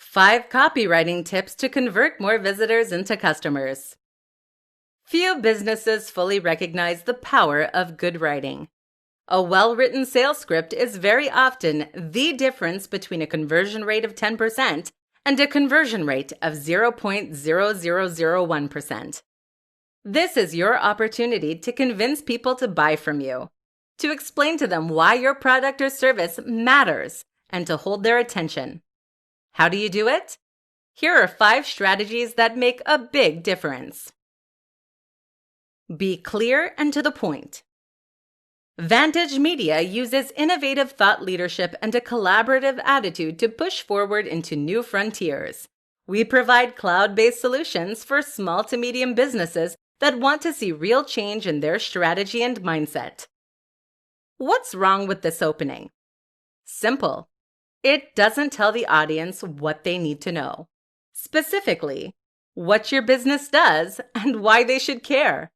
5 copywriting tips to convert more visitors into customers. Few businesses fully recognize the power of good writing. A well-written sales script is very often the difference between a conversion rate of 10% and a conversion rate of 0.0001%. This is your opportunity to convince people to buy from you, to explain to them why your product or service matters, and to hold their attention. How do you do it? Here are 5 strategies that make a big difference. Be clear and to the point. Vantage Media uses innovative thought leadership and a collaborative attitude to push forward into new frontiers. We provide cloud-based solutions for small to medium businesses that want to see real change in their strategy and mindset. What's wrong with this opening? Simple. It doesn't tell the audience what they need to know. Specifically, what your business does and why they should care.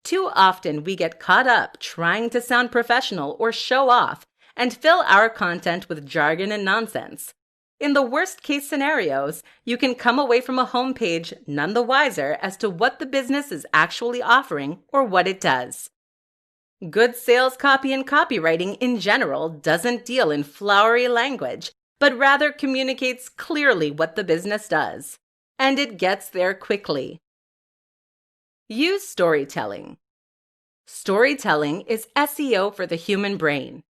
Too often we get caught up trying to sound professional or show off and fill our content with jargon and nonsense. In the worst case scenarios, you can come away from a homepage none the wiser as to what the business is actually offering or what it does. Good sales copy and copywriting in general doesn't deal in flowery language, but rather communicates clearly what the business does. And it gets there quickly. Use storytelling. Storytelling is SEO for the human brain.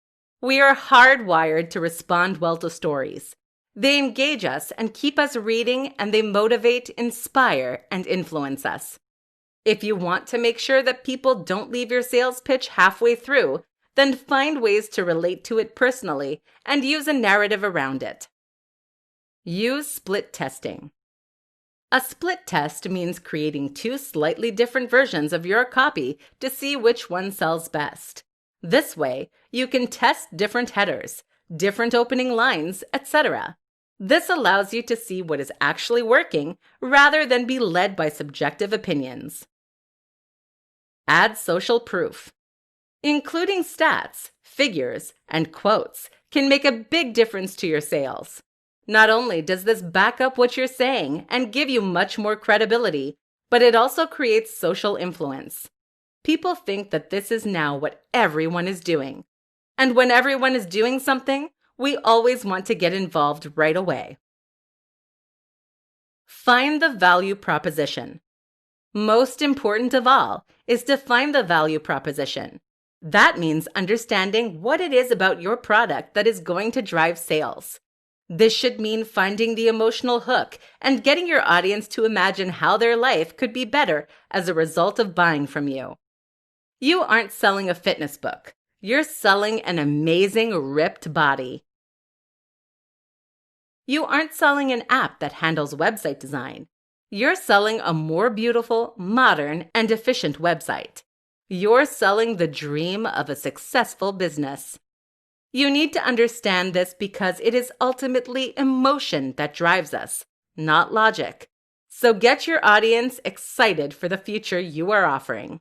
We are hardwired to respond well to stories. They engage us and keep us reading, and they motivate, inspire, and influence us. If you want to make sure that people don't leave your sales pitch halfway through, then find ways to relate to it personally and use a narrative around it. Use split testing. A split test means creating 2 slightly different versions of your copy to see which one sells best. This way, you can test different headers, different opening lines, etc. This allows you to see what is actually working rather than be led by subjective opinions. Add social proof. Including stats, figures, and quotes can make a big difference to your sales. Not only does this back up what you're saying and give you much more credibility, but it also creates social influence. People think that this is now what everyone is doing. And when everyone is doing something, we always want to get involved right away. Find the value proposition. Most important of all is to find the value proposition. That means understanding what it is about your product that is going to drive sales. This should mean finding the emotional hook and getting your audience to imagine how their life could be better as a result of buying from you. You aren't selling a fitness book. You're selling an amazing ripped body. You aren't selling an app that handles website design. You're selling a more beautiful, modern, and efficient website. You're selling the dream of a successful business. You need to understand this because it is ultimately emotion that drives us, not logic. So get your audience excited for the future you are offering.